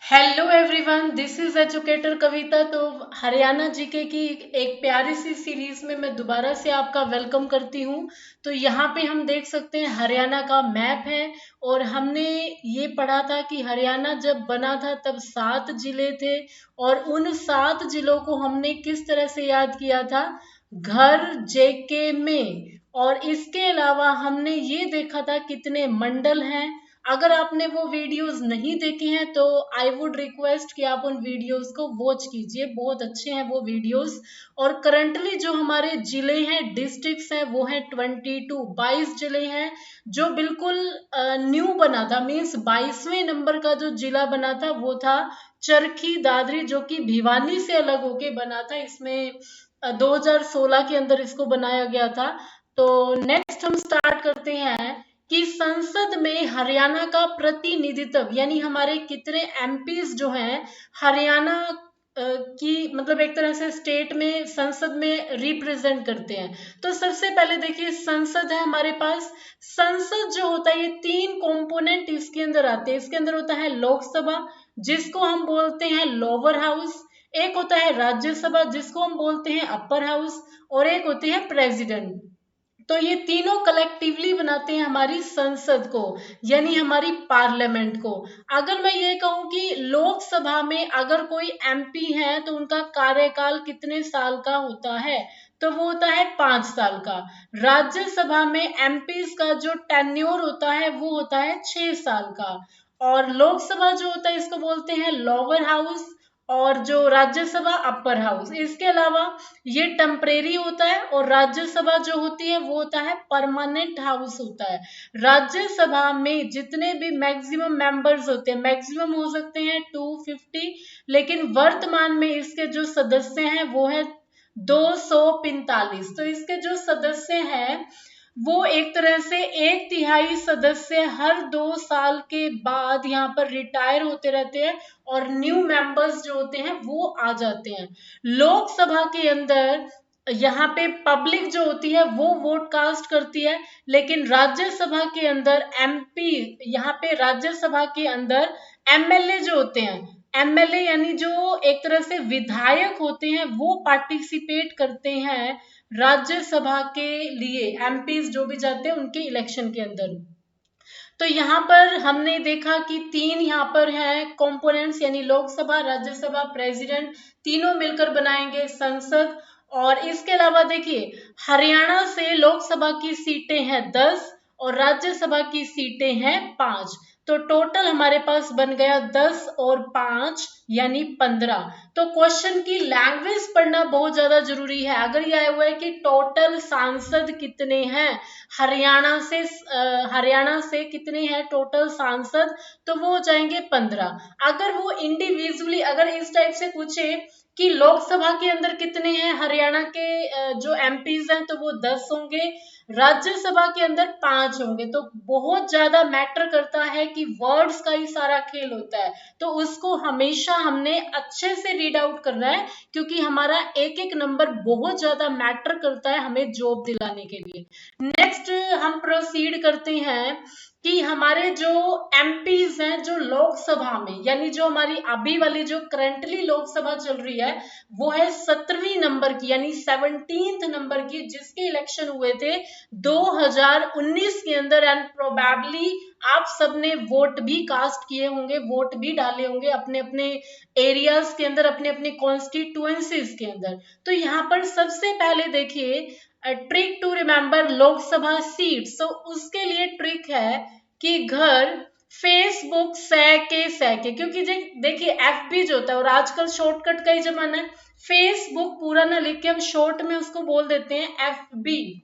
Hello everyone, this is educator Kavita. तो Haryana GK की एक प्यारी सी सीरीज में मैं दोबारा से आपका वेलकम करती हूँ। तो यहाँ पे हम देख सकते हैं हरियाणा का मैप है। और हमने ये पढ़ा था कि हरियाणा जब बना था तब 7 जिले थे। और उन 7 जिलों को हमने किस तरह से याद किया था, घर जेके में। और इसके अलावा हमने ये देखा था कितने मंडल हैं। अगर आपने वो वीडियोस नहीं देखे हैं तो आई वुड रिक्वेस्ट कि आप उन वीडियोस को वॉच कीजिए, बहुत अच्छे हैं वो वीडियोस। और करंटली जो हमारे जिले हैं, डिस्ट्रिक्ट्स हैं, वो हैं 22 जिले हैं। जो बिल्कुल न्यू बना था, मीन्स 22वें नंबर का जो जिला बना था वो था चरखी दादरी, जो कि भिवानी से अलग होके बना था। इसमें 2016 के अंदर इसको बनाया गया था। तो नेक्स्ट हम स्टार्ट करते हैं कि संसद में हरियाणा का प्रतिनिधित्व, यानी हमारे कितने एमपीज जो हैं हरियाणा की, मतलब एक तरह से स्टेट में संसद में रिप्रेजेंट करते हैं। तो सबसे पहले देखिए, संसद है हमारे पास। संसद जो होता है, ये 3 कंपोनेंट इसके अंदर आते हैं। इसके अंदर होता है लोकसभा, जिसको हम बोलते हैं लोअर हाउस। एक होता है राज्यसभा, जिसको हम बोलते हैं अपर हाउस। और एक होती है प्रेसिडेंट। तो ये तीनों कलेक्टिवली बनाते हैं हमारी संसद को, यानी हमारी पार्लियामेंट को। अगर मैं ये कहूं कि लोकसभा में अगर कोई एमपी है तो उनका कार्यकाल कितने साल का होता है, तो वो होता है 5 साल का। राज्यसभा में एमपीज का जो टेन्योर होता है वो होता है 6 साल का। और लोकसभा जो होता है इसको बोलते हैं लोअर हाउस। और जो राज्यसभा अपर हाउस। इसके अलावा ये टेम्परेरी होता है, और राज्यसभा जो होती है वो होता है परमानेंट हाउस होता है। राज्यसभा में जितने भी मैक्सिमम मेंबर्स होते हैं, मैक्सिमम हो सकते हैं 250, लेकिन वर्तमान में इसके जो सदस्य हैं वो है 245। तो इसके जो सदस्य हैं वो एक तरह से 1/3 सदस्य हर 2 साल के बाद यहाँ पर रिटायर होते रहते हैं, और न्यू मेंबर्स जो होते हैं वो आ जाते हैं। लोकसभा के अंदर यहाँ पे पब्लिक जो होती है वो वोट कास्ट करती है, लेकिन राज्यसभा के अंदर एमपी, यहाँ पे राज्यसभा के अंदर एमएलए जो होते हैं, एमएलए यानी जो एक तरह से विधायक होते हैं, वो पार्टिसिपेट करते हैं राज्यसभा के लिए। एमपीज जो भी जाते हैं उनके इलेक्शन के अंदर। तो यहाँ पर हमने देखा कि 3 यहाँ पर हैं कंपोनेंट्स, यानी लोकसभा, राज्यसभा, प्रेसिडेंट, तीनों मिलकर बनाएंगे संसद। और इसके अलावा देखिए, हरियाणा से लोकसभा की सीटें हैं 10 और राज्यसभा की सीटें हैं 5। तो टोटल हमारे पास बन गया 10 और 5 यानी 15। तो क्वेश्चन की लैंग्वेज पढ़ना बहुत ज्यादा जरूरी है। अगर ये आया हुआ है कि टोटल सांसद कितने हैं हरियाणा से कितने हैं टोटल सांसद, तो वो हो जाएंगे 15। अगर वो इंडिविजुअली अगर इस टाइप से पूछे कि लोकसभा के अंदर कितने हैं हरियाणा के जो एमपीज हैं, तो वो 10 होंगे। राज्यसभा के अंदर 5 होंगे। तो बहुत ज्यादा मैटर करता है कि वर्ड्स का ही सारा खेल होता है, तो उसको हमेशा हमने अच्छे से रीड आउट करना है, क्योंकि हमारा एक एक नंबर बहुत ज्यादा मैटर करता है हमें जॉब दिलाने के लिए। नेक्स्ट हम प्रोसीड करते हैं कि हमारे जो एमपीज हैं जो लोकसभा में, यानी जो हमारी अभी वाली जो करंटली लोकसभा चल रही है वो है 17वीं नंबर की, यानी 17th नंबर की, जिसके इलेक्शन हुए थे 2019 के अंदर। एंड प्रोबेबली आप सबने वोट भी कास्ट किए होंगे, वोट भी डाले होंगे अपने अपने एरियाज के अंदर, अपने अपने कॉन्स्टिट्यूएंसीज के अंदर। तो यहाँ पर सबसे पहले देखिए, trick to remember Lok Sabha seat. तो उसके लिए ट्रिक है कि घर फेसबुक सैके, क्योंकि देखिए एफबी जो होता है, और आजकल शॉर्टकट का ही जमाना है, फेसबुक पूरा ना लिख के हम शॉर्ट में उसको बोल देते हैं एफबी।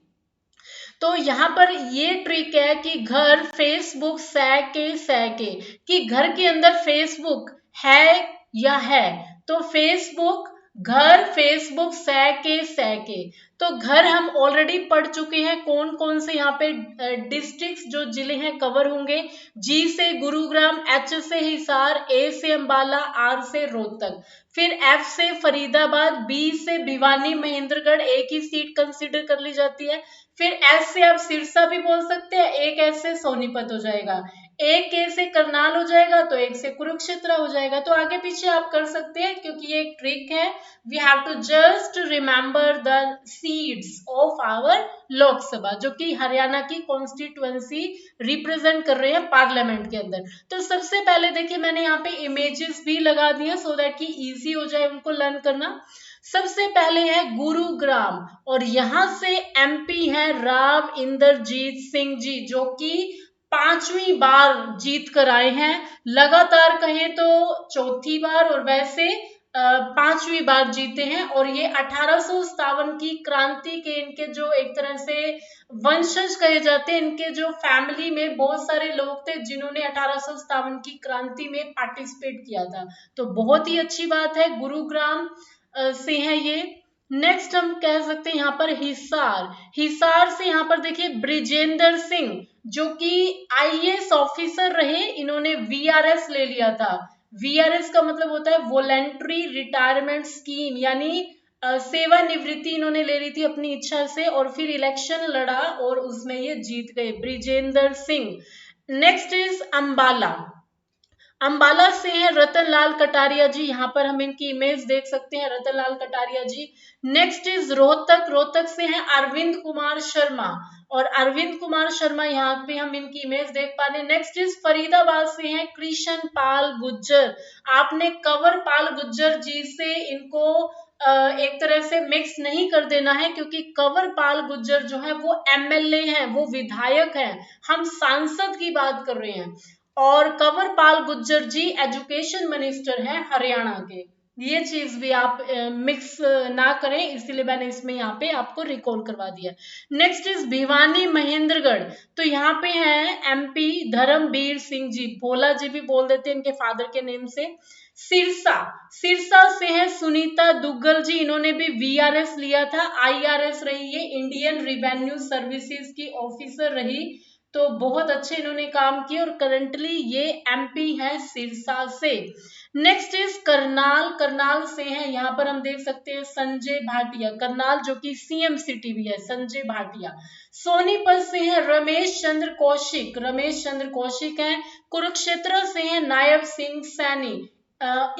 तो यहाँ पर ये ट्रिक है कि घर फेसबुक सैके, कि घर के अंदर फेसबुक है या है। तो फेसबुक, घर फेसबुक सैके। तो घर हम ऑलरेडी पढ़ चुके हैं कौन कौन से यहाँ पे डिस्ट्रिक्ट्स जो जिले हैं कवर होंगे। जी से गुरुग्राम, एच से हिसार, ए से अंबाला, आर से रोहतक, फिर एफ से फरीदाबाद, बी से भिवानी महेंद्रगढ़, एक ही सीट कंसिडर कर ली जाती है। फिर एस से आप सिरसा भी बोल सकते हैं, एक एस से सोनीपत हो जाएगा। एक ए से करनाल हो जाएगा तो एक से कुरुक्षेत्र हो जाएगा। तो आगे पीछे आप कर सकते हैं क्योंकि ये एक ट्रिक है। We have to just remember the seats of our Lok Sabha, जो कि हरियाणा की कॉन्स्टिट्युएंसी रिप्रेजेंट कर रहे हैं पार्लियामेंट के अंदर। तो सबसे पहले देखिए मैंने यहाँ पे इमेजेस भी लगा दिए सो दैट कि इजी हो जाए उनको लर्न करना। सबसे पहले है गुरुग्राम, और यहां से एमपी है राव इंद्रजीत सिंह जी, जो कि 5वीं बार जीत कर आए हैं। लगातार कहें तो चौथी बार, और वैसे 5वीं बार जीते हैं। और ये 1857 की क्रांति के इनके जो एक तरह से वंशज कहे जाते हैं, इनके जो फैमिली में बहुत सारे लोग थे जिन्होंने 1857 की क्रांति में पार्टिसिपेट किया था। तो बहुत ही अच्छी बात है, गुरुग्राम से है ये। नेक्स्ट हम कह सकते हैं यहाँ पर हिसार। हिसार से यहाँ पर देखिए ब्रिजेंद्र सिंह, जो कि आईएएस ऑफिसर रहे, इन्होंने वीआरएस ले लिया था। वीआरएस का मतलब होता है वॉलेंट्री रिटायरमेंट स्कीम, यानी सेवानिवृत्ति इन्होंने ले ली थी अपनी इच्छा से, और फिर इलेक्शन लड़ा और उसमें ये जीत गए, ब्रिजेंद्र सिंह। Next is Ambala. अंबाला से है रतनलाल कटारिया जी, यहाँ पर हम इनकी इमेज देख सकते हैं, रतनलाल कटारिया जी। Next is Rohtak. रोहतक से है अरविंद कुमार शर्मा, और अरविंद कुमार शर्मा यहाँ पे हम इनकी इमेज देख पा रहे हैं। नेक्स्ट इज फरीदाबाद से है कृष्ण पाल गुज्जर। आपने कंवर पाल गुज्जर जी से इनको एक तरह से मिक्स नहीं कर देना है, क्योंकि कंवर पाल गुज्जर जो है वो एमएलए हैं, वो विधायक हैं, हम सांसद की बात कर रहे हैं। और कंवर पाल गुज्जर जी एजुकेशन मिनिस्टर हैं हरियाणा के। ये चीज भी आप मिक्स ना करें, इसीलिए मैंने इसमें यहाँ पे आपको रिकॉल करवा दिया। Next is Bhiwani Mahendragarh. तो यहाँ पे है एमपी धर्मवीर सिंह जी, भोला जी भी बोल देते हैं इनके फादर के नेम से। सिरसा। सिरसा से है सुनीता दुग्गल जी, इन्होंने भी वीआरएस लिया था, आईआरएस रही, ये इंडियन रिवेन्यू सर्विसेज की ऑफिसर रही। तो बहुत अच्छे इन्होंने काम किए, और करंटली ये एमपी है सिरसा से। Next is Karnal. करनाल से है, यहाँ पर हम देख सकते हैं संजय भाटिया, करनाल जो कि सीएम सिटी भी है, संजय भाटिया। सोनीपत से है रमेश चंद्र कौशिक, रमेश चंद्र कौशिक हैं। कुरुक्षेत्र से है नायब सिंह सैनी,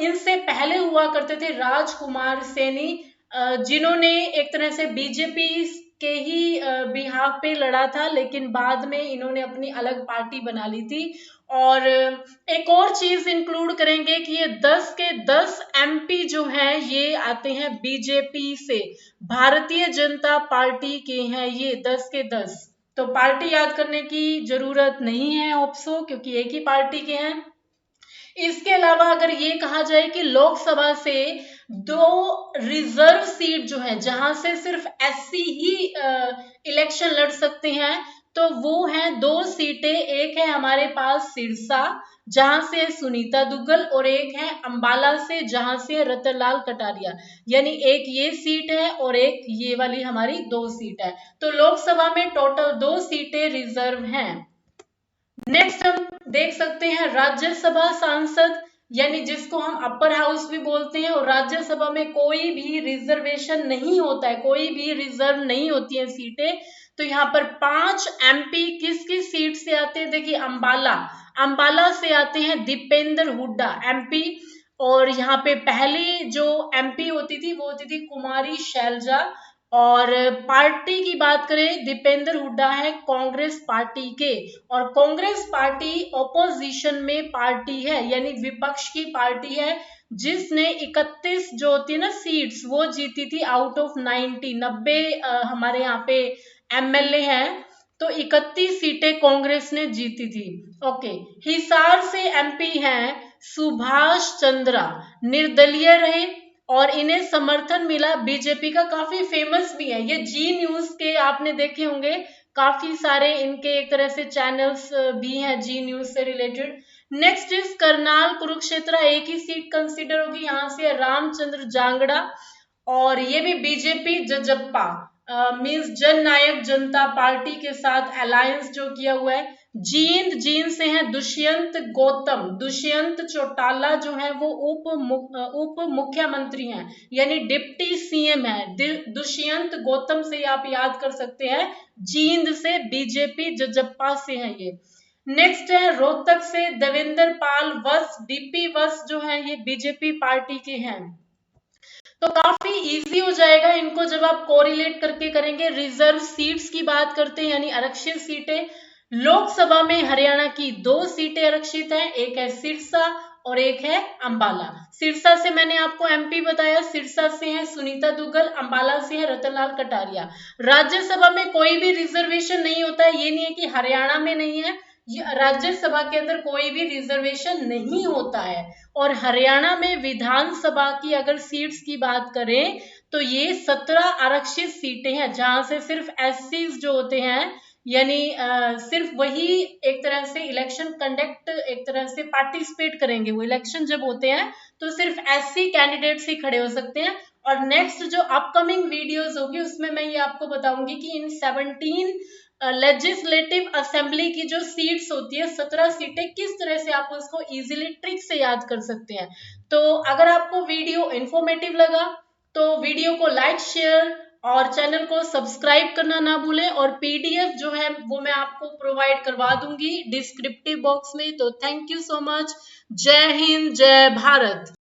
इनसे पहले हुआ करते थे राजकुमार सैनी, जिन्होंने एक तरह से बीजेपी के ही बिहाफ पे लड़ा था, लेकिन बाद में इन्होंने अपनी अलग पार्टी बना ली थी। और एक और चीज इंक्लूड करेंगे कि ये 10 के 10 एमपी जो हैं ये आते हैं बीजेपी से, भारतीय जनता पार्टी के हैं ये 10 के 10। तो पार्टी याद करने की जरूरत नहीं है होप्सो, क्योंकि एक ही पार्टी के हैं। इसके अलावा अगर ये कहा जाए कि लोकसभा से 2 रिजर्व सीट जो है, जहां से सिर्फ एससी ही इलेक्शन लड़ सकते हैं, तो वो है 2 सीटें। एक है हमारे पास सिरसा, जहां से सुनीता दुग्गल, और एक है अंबाला से, जहां से रतनलाल कटारिया। यानी एक ये सीट है और एक ये वाली हमारी 2 सीट है। तो लोकसभा में टोटल 2 सीटें रिजर्व हैं। नेक्स्ट हम देख सकते हैं राज्यसभा सांसद, यानी जिसको हम अपर हाउस भी बोलते हैं, और राज्यसभा में कोई भी रिजर्वेशन नहीं होता है, कोई भी रिजर्व नहीं होती है सीटें। तो यहाँ पर 5 एमपी किस किस सीट से आते हैं, देखिए अंबाला, अंबाला से आते हैं दीपेंद्र हुड्डा एमपी। और यहाँ पे पहली जो एमपी होती थी वो होती थी कुमारी शैलजा। और पार्टी की बात करें, दीपेंद्र हुड्डा है कांग्रेस पार्टी के, और कांग्रेस पार्टी ऑपोजिशन में पार्टी है, यानी विपक्ष की पार्टी है, जिसने 31 जो होती है ना सीट्स वो जीती थी आउट ऑफ 90 हमारे यहाँ पे एमएलए हैं, तो 31 सीटें कांग्रेस ने जीती थी। ओके, हिसार से एमपी हैं सुभाष चंद्रा, निर्दलीय रहे, और इन्हें समर्थन मिला बीजेपी का, काफी फेमस भी है ये। जी न्यूज के आपने देखे होंगे, काफी सारे इनके एक तरह से चैनल्स भी हैं जी न्यूज से related. Next is Karnal Kurukshetra, एक ही सीट कंसीडर होगी, यहाँ से रामचंद्र जांगड़ा, और ये भी बीजेपी जजप्पा मींस जन नायक जनता पार्टी के साथ अलायंस जो किया हुआ है। जींद, जींद से है दुष्यंत गौतम, दुष्यंत चौटाला जो है वो उप मुख्यमंत्री हैं, यानी डिप्टी सीएम है। दुष्यंत गौतम से आप याद कर सकते हैं, जींद से, बीजेपी जजप्पा से है ये। नेक्स्ट है रोहतक से देवेंद्र पाल वत्स, डीपी वत्स जो है ये बीजेपी पार्टी के हैं। तो काफी इजी हो जाएगा इनको जब आप कोरिलेट करके करेंगे। रिजर्व सीट्स की बात करते हैं यानी आरक्षित सीटें। लोकसभा में हरियाणा की 2 सीटें आरक्षित हैं, एक है सिरसा और एक है अंबाला। सिरसा से मैंने आपको एमपी बताया, सिरसा से है सुनीता दुग्गल, अंबाला से है रतनलाल कटारिया। राज्यसभा में कोई भी रिजर्वेशन नहीं होता है, ये नहीं है कि हरियाणा में नहीं है, राज्यसभा के अंदर कोई भी रिजर्वेशन नहीं होता है। और हरियाणा में विधानसभा की अगर सीट्स की बात करें तो ये 17 आरक्षित सीटें हैं, जहां से सिर्फ एससी जो होते हैं यानी सिर्फ वही एक तरह से इलेक्शन कंडक्ट, एक तरह से पार्टिसिपेट करेंगे। वो इलेक्शन जब होते हैं तो सिर्फ एससी कैंडिडेट्स ही खड़े हो सकते हैं। और नेक्स्ट जो अपकमिंग वीडियोस होगी उसमें मैं ये आपको बताऊंगी कि इन 17 लेजिस्लेटिव असेंबली की जो सीट्स होती है 17 सीटें, किस तरह से आप उसको इजीली ट्रिक से याद कर सकते हैं। तो अगर आपको वीडियो इंफॉर्मेटिव लगा तो वीडियो को लाइक शेयर और चैनल को सब्सक्राइब करना ना भूलें। और पीडीएफ जो है वो मैं आपको प्रोवाइड करवा दूंगी डिस्क्रिप्टिव बॉक्स में। तो थैंक यू सो मच। जय हिंद, जय भारत।